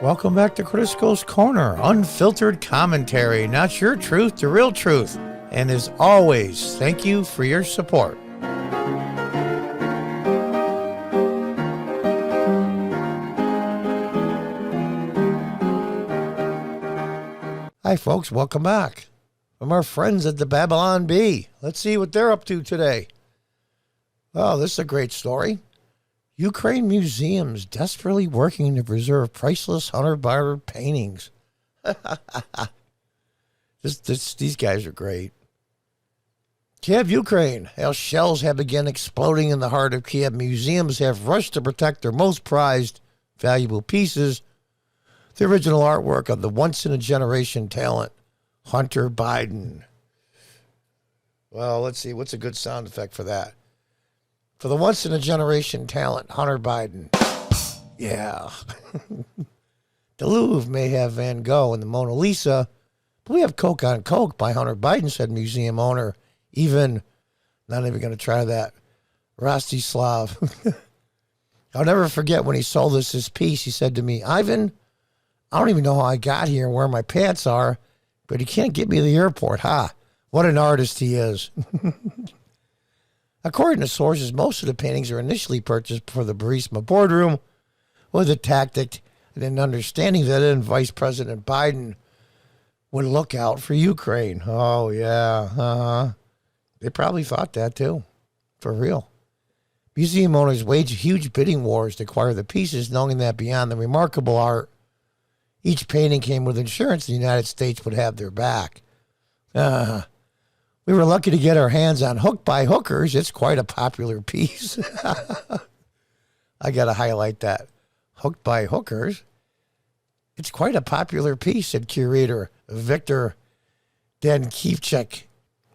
Welcome back to Crisco's Corner, unfiltered commentary, not your truth, the real truth. And as always, thank you for your support. Hi folks, welcome back from our friends at the Babylon Bee. Let's see what they're up to today. Oh, this is a great story. Ukraine museums desperately working to preserve priceless Hunter Biden paintings. These guys are great. Kiev, Ukraine. As shells have begun exploding in the heart of Kiev, museums have rushed to protect their most prized, valuable pieces. The original artwork of the once-in-a-generation talent, Hunter Biden. Well, let's see. What's a good sound effect for that? For the once-in-a-generation talent, Hunter Biden. Yeah. The Louvre may have Van Gogh and the Mona Lisa, but we have Coke on Coke by Hunter Biden, said museum owner. Not even going to try that, Rostislav. I'll never forget when he sold us his piece. He said to me, Ivan, I don't even know how I got here and where my pants are, but he can't get me to the airport. What an artist he is. According to sources, most of the paintings are initially purchased for the Burisma boardroom with a tactic and an understanding that then Vice President Biden would look out for Ukraine. Oh, yeah. They probably thought that, too. For real. Museum owners wage huge bidding wars to acquire the pieces, knowing that beyond the remarkable art, each painting came with insurance the United States would have their back. We were lucky to get our hands on Hooked by Hookers. It's quite a popular piece. I got to highlight that. Hooked by Hookers. It's quite a popular piece, said curator Victor Dankivchek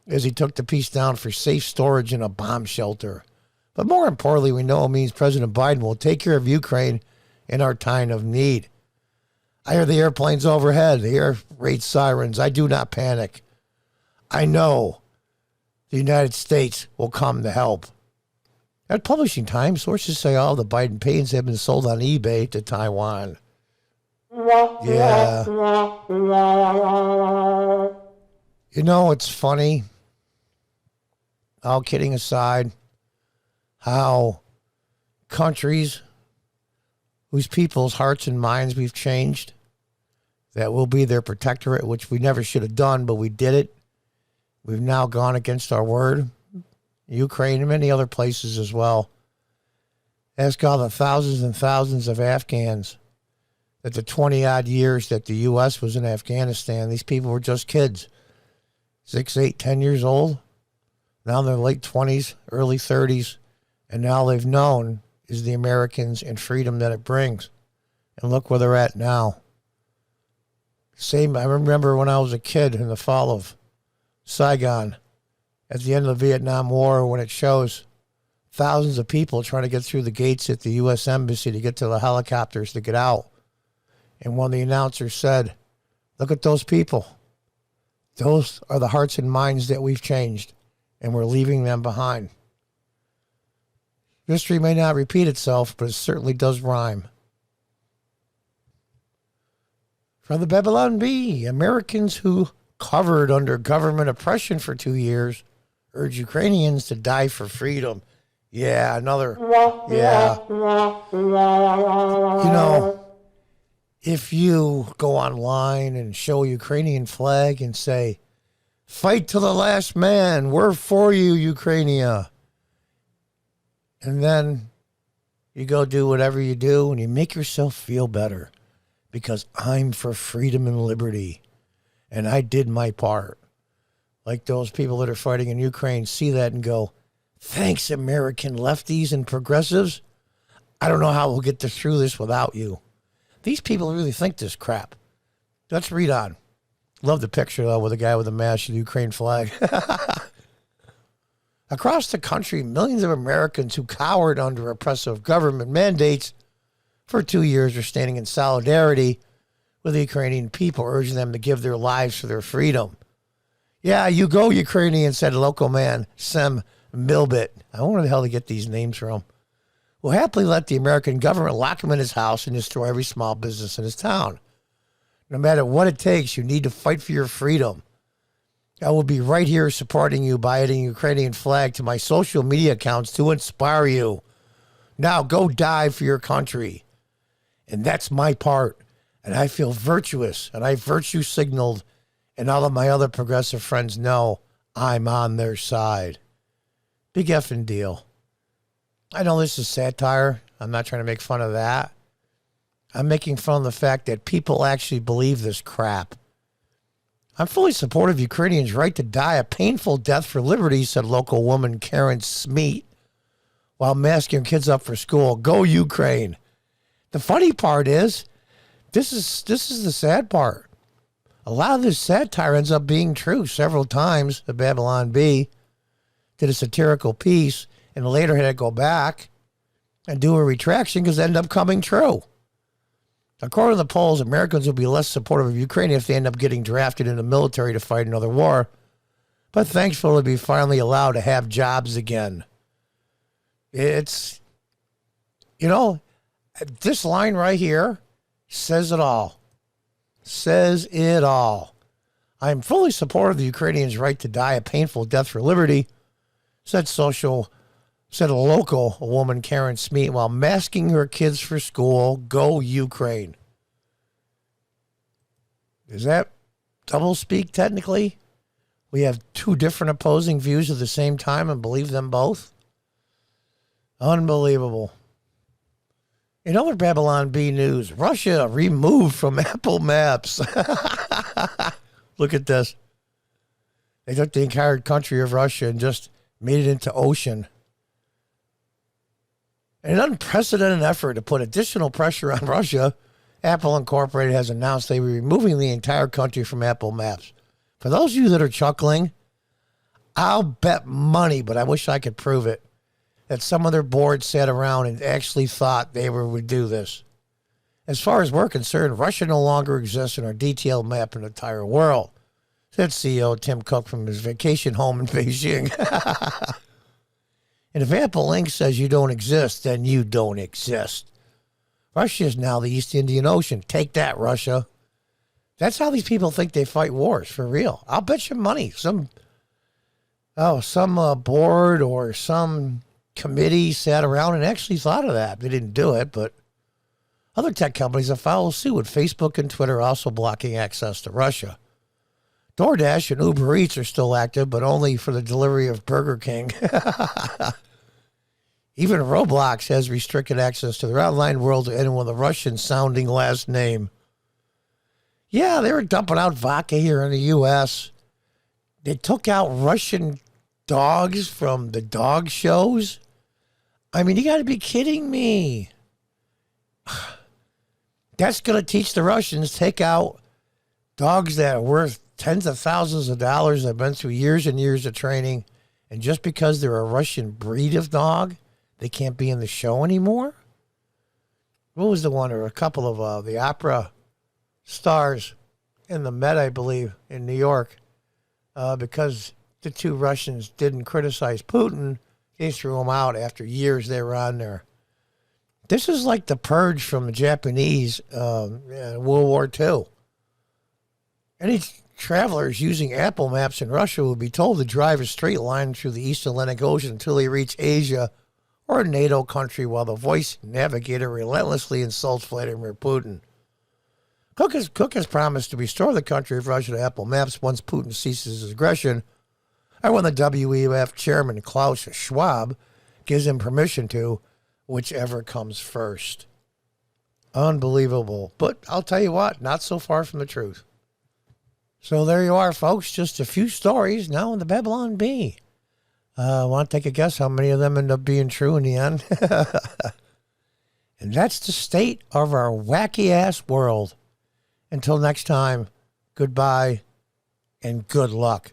as he took the piece down for safe storage in a bomb shelter. But more importantly, we know it means President Biden will take care of Ukraine in our time of need. I hear the airplanes overhead, the air raid sirens. I do not panic. I know the United States will come to help. At Publishing Time, sources say all the Biden paintings have been sold on eBay to Taiwan. Yeah. You know, it's funny, all kidding aside, how countries whose people's hearts and minds we've changed, that will be their protectorate, which we never should have done, but we did it. We've now gone against our word. Ukraine and many other places as well. Ask all the thousands and thousands of Afghans that the 20-odd years that the U.S. was in Afghanistan, these people were just kids. 6, 8, 10 years old. Now they're late 20s, early 30s. And now they've known is the Americans and freedom that it brings. And look where they're at now. I remember when I was a kid in the fall of Saigon, at the end of the Vietnam War, when it shows thousands of people trying to get through the gates at the U.S. Embassy to get to the helicopters to get out. And one of the announcers said, look at those people. Those are the hearts and minds that we've changed, and we're leaving them behind. History may not repeat itself, but it certainly does rhyme. From the Babylon Bee, Americans who covered under government oppression for 2 years urge Ukrainians to die for freedom. Yeah, another. Yeah. You know, if you go online and show a Ukrainian flag and say, fight to the last man, we're for you, Ukrainia. And then you go do whatever you do and you make yourself feel better because I'm for freedom and liberty. And I did my part. Like those people that are fighting in Ukraine see that and go, thanks, American lefties and progressives. I don't know how we'll get through this without you. These people really think this crap. Let's read on. Love the picture, though, with a guy with a mash of the Ukraine flag. Across the country, millions of Americans who cowered under oppressive government mandates for 2 years are standing in solidarity with the Ukrainian people, urging them to give their lives for their freedom. Yeah, you go, Ukrainian, said local man Sem Milbit. I wonder where the hell to get these names from. will happily let the American government lock him in his house and destroy every small business in his town. No matter what it takes, you need to fight for your freedom. I will be right here supporting you by adding Ukrainian flag to my social media accounts to inspire you. Now go die for your country. And that's my part. And I feel virtuous, and I virtue signaled, and all of my other progressive friends know I'm on their side. Big effing deal. I know this is satire. I'm not trying to make fun of that. I'm making fun of the fact that people actually believe this crap. I'm fully supportive of Ukrainians' right to die a painful death for liberty, said local woman Karen Smeet, while masking kids up for school. Go Ukraine. The funny part is, this is the sad part. A lot of this satire ends up being true several times. The Babylon Bee did a satirical piece and later had to go back and do a retraction because it ended up coming true. According to the polls, Americans will be less supportive of Ukraine if they end up getting drafted in the military to fight another war, but thankful to be finally allowed to have jobs again. It's, this line right here says it all. Says it all. I am fully supportive of the Ukrainians' right to die a painful death for liberty, said a local woman, Karen Smeet, while masking her kids for school. Go Ukraine. Is that doublespeak technically? We have two different opposing views at the same time and believe them both? Unbelievable. In other Babylon Bee news, Russia removed from Apple Maps. Look at this. They took the entire country of Russia and just made it into ocean. In an unprecedented effort to put additional pressure on Russia, Apple Incorporated has announced they will be removing the entire country from Apple Maps. For those of you that are chuckling, I'll bet money, but I wish I could prove it, that some of their board sat around and actually thought they would do this. As far as we're concerned, Russia no longer exists in our detailed map in the entire world, said CEO Tim Cook from his vacation home in Beijing. And if Apple Inc. says you don't exist, then you don't exist. Russia is now the East Indian Ocean. Take that, Russia. That's how these people think they fight wars, for real. I'll bet you money. Some board or some committee sat around and actually thought of that. They didn't do it, but other tech companies have followed suit, with Facebook and Twitter also blocking access to Russia. DoorDash and Uber Eats are still active, but only for the delivery of Burger King. Even Roblox has restricted access to their online world to anyone with a Russian-sounding last name. Yeah, they were dumping out vodka here in the U.S. They took out Russian dogs from the dog shows. I mean, you got to be kidding me. That's going to teach the Russians, take out dogs that are worth tens of thousands of dollars, that have been through years and years of training, and just because they're a Russian breed of dog, they can't be in the show anymore? What was the one, or a couple of the opera stars in the Met, I believe, in New York, because the two Russians didn't criticize Putin, they threw them out after years they were on there. This is like the purge from the Japanese World War II. Any travelers using Apple Maps in Russia will be told to drive a straight line through the East Atlantic Ocean until they reach Asia or a NATO country, while the voice navigator relentlessly insults Vladimir Putin. Cook has promised to restore the country of Russia to Apple Maps once Putin ceases his aggression, or when the WEF chairman Klaus Schwab gives him permission to, whichever comes first. Unbelievable. But I'll tell you what, not so far from the truth. So there you are, folks. Just a few stories now in the Babylon Bee. Want to take a guess how many of them end up being true in the end? And that's the state of our wacky-ass world. Until next time, goodbye and good luck.